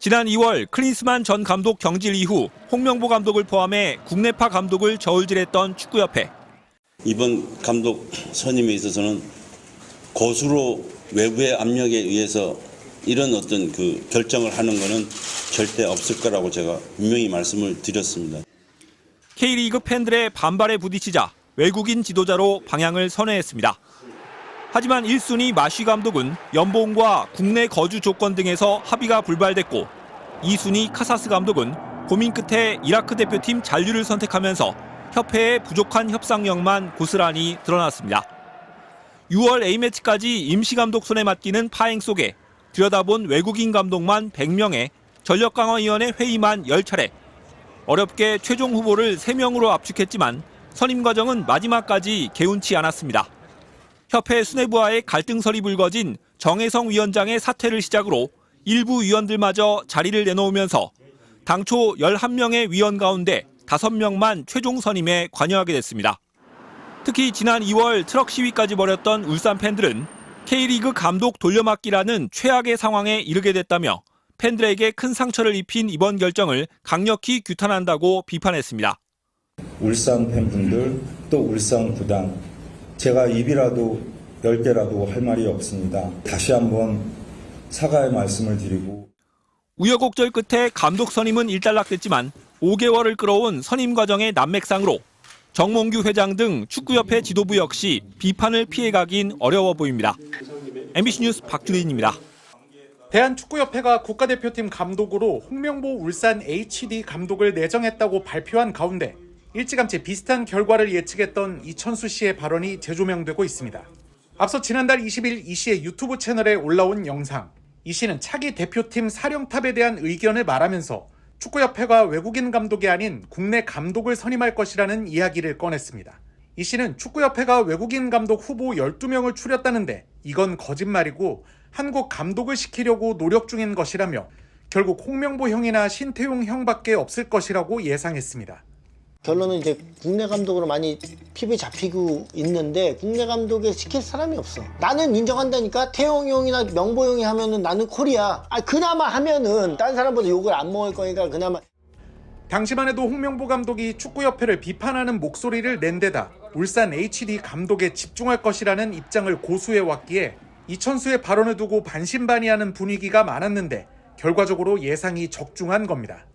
지난 2월 클린스만 전 감독 경질 이후 홍명보 감독을 포함해 국내파 감독을 저울질했던 축구협회. 이번 감독 선임에 있어서는 고수로 외부의 압력에 의해서 이런 어떤 그 결정을 하는 것은 절대 없을 거라고 제가 분명히 말씀을 드렸습니다. K리그 팬들의 반발에 부딪히자 외국인 지도자로 방향을 선회했습니다. 하지만 1순위 마쉬 감독은 연봉과 국내 거주 조건 등에서 합의가 불발됐고 2순위 카사스 감독은 고민 끝에 이라크 대표팀 잔류를 선택하면서 협회의 부족한 협상력만 고스란히 드러났습니다. 6월 A매치까지 임시감독 손에 맡기는 파행 속에 들여다본 외국인 감독만 100명에 전력강화위원회 회의만 10차례. 어렵게 최종 후보를 3명으로 압축했지만 선임 과정은 마지막까지 개운치 않았습니다. 협회 수뇌부와의 갈등설이 불거진 정혜성 위원장의 사퇴를 시작으로 일부 위원들마저 자리를 내놓으면서 당초 11명의 위원 가운데 5명만 최종 선임에 관여하게 됐습니다. 특히 지난 2월 트럭 시위까지 벌였던 울산 팬들은 K리그 감독 돌려막기라는 최악의 상황에 이르게 됐다며 팬들에게 큰 상처를 입힌 이번 결정을 강력히 규탄한다고 비판했습니다. 울산 팬분들 또 울산 구단 제가 입이라도 10개라도 할 말이 없습니다. 다시 한번 사과의 말씀을 드리고. 우여곡절 끝에 감독 선임은 일단락됐지만 5개월을 끌어온 선임 과정의 난맥상으로 정몽규 회장 등 축구협회 지도부 역시 비판을 피해가긴 어려워 보입니다. MBC 뉴스 박준인입니다. 대한축구협회가 국가대표팀 감독으로 홍명보 울산 HD 감독을 내정했다고 발표한 가운데 일찌감치 비슷한 결과를 예측했던 이천수 씨의 발언이 재조명되고 있습니다. 앞서 지난달 20일 이 씨의 유튜브 채널에 올라온 영상. 이 씨는 차기 대표팀 사령탑에 대한 의견을 말하면서 축구협회가 외국인 감독이 아닌 국내 감독을 선임할 것이라는 이야기를 꺼냈습니다. 이 씨는 축구협회가 외국인 감독 후보 12명을 추렸다는데 이건 거짓말이고 한국 감독을 시키려고 노력 중인 것이라며 결국 홍명보 형이나 신태용 형밖에 없을 것이라고 예상했습니다. 결론은 이제 국내 감독으로 많이 피부에 잡히고 있는데 국내 감독에 시킬 사람이 없어. 나는 인정한다니까. 태용 형이나 명보 형이 하면은 나는 콜이야. 그나마 하면은 딴 사람보다 욕을 안 먹을 거니까 그나마. 당시만 해도 홍명보 감독이 축구협회를 비판하는 목소리를 낸 데다 울산 HD 감독에 집중할 것이라는 입장을 고수해왔기에 이천수의 발언을 두고 반신반의하는 분위기가 많았는데 결과적으로 예상이 적중한 겁니다.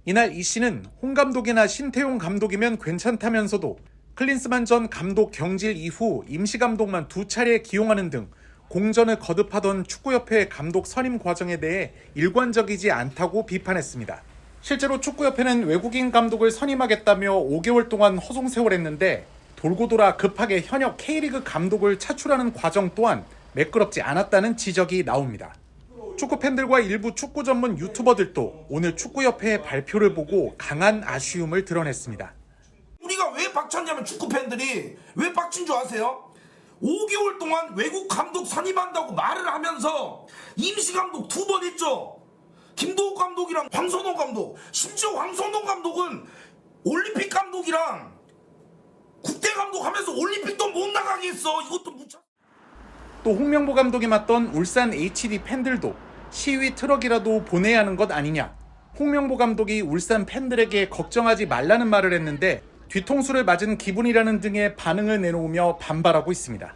이날 이 씨는 홍 감독이나 신태용 감독이면 괜찮다면서도 클린스만 전 감독 경질 이후 임시감독만 2차례 기용하는 등 공전을 거듭하던 축구협회의 감독 선임 과정에 대해 일관적이지 않다고 비판했습니다. 실제로 축구협회는 외국인 감독을 선임하겠다며 5개월 동안 허송세월했는데 돌고 돌아 급하게 현역 K리그 감독을 차출하는 과정 또한 매끄럽지 않았다는 지적이 나옵니다. 축구 팬들과 일부 축구 전문 유튜버들도 오늘 축구협회의 발표를 보고 강한 아쉬움을 드러냈습니다. 우리가 왜 빡쳤냐면 축구 팬들이 왜 빡친 줄 아세요? 5개월 동안 외국 감독 선임한다고 말을 하면서 임시 감독 2번 했죠. 김도욱 감독이랑 황선홍 감독, 심지어 황선홍 감독은 올림픽 감독이랑 국대 감독 하면서 올림픽도 못 나가게 했어. 이것도 묻혀. 또 홍명보 감독이 맡던 울산 HD 팬들도 시위 트럭이라도 보내야 하는 것 아니냐. 홍명보 감독이 울산 팬들에게 걱정하지 말라는 말을 했는데 뒤통수를 맞은 기분이라는 등의 반응을 내놓으며 반발하고 있습니다.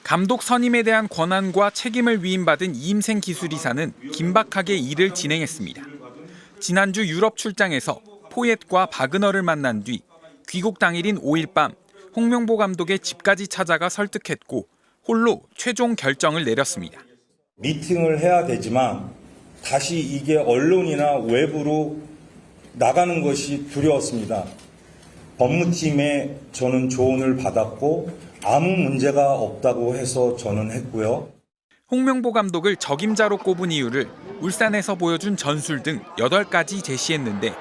감독 선임에 대한 권한과 책임을 위임받은 이임생 기술이사는 긴박하게 일을 진행했습니다. 지난주 유럽 출장에서 포옙과 바그너를 만난 뒤 귀국 당일인 5일 밤 홍명보 감독의 집까지 찾아가 설득했고 홀로 최종 결정을 내렸습니다. 미팅을 해야 되지만 다시 이게 언론이나 외부로 나가는 것이 두려웠습니다. 법무팀에 저는 조언을 받았고 아무 문제가 없다고 해서 저는 했고요. 홍명보 감독을 적임자로 꼽은 이유를 울산에서 보여준 전술 등 8가지 제시했는데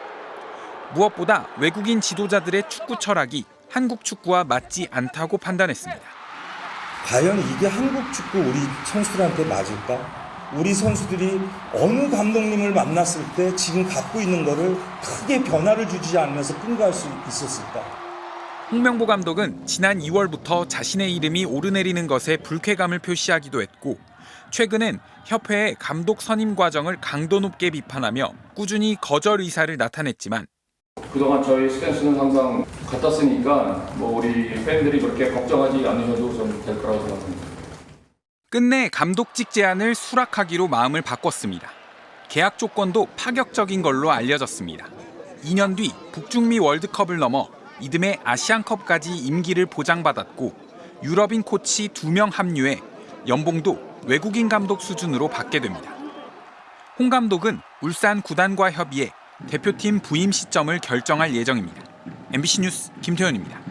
무엇보다 외국인 지도자들의 축구 철학이 한국 축구와 맞지 않다고 판단했습니다. 과연 이게 한국 축구 우리 선수들한테 맞을까? 우리 선수들이 어느 감독님을 만났을 때 지금 갖고 있는 거를 크게 변화를 주지 않으면서 끈가할 수 있었을까? 홍명보 감독은 지난 2월부터 자신의 이름이 오르내리는 것에 불쾌감을 표시하기도 했고 최근엔 협회의 감독 선임 과정을 강도 높게 비판하며 꾸준히 거절 의사를 나타냈지만 그동안 저희 스탠스는 항상 같았으니까 우리 팬들이 그렇게 걱정하지 않으셔도 좀 될 거라고 생각합니다. 끝내 감독직 제안을 수락하기로 마음을 바꿨습니다. 계약 조건도 파격적인 걸로 알려졌습니다. 2년 뒤 북중미 월드컵을 넘어 이듬해 아시안컵까지 임기를 보장받았고 유럽인 코치 2명 합류해 연봉도 외국인 감독 수준으로 받게 됩니다. 홍 감독은 울산 구단과 협의해 대표팀 부임 시점을 결정할 예정입니다. MBC 뉴스 김태현입니다.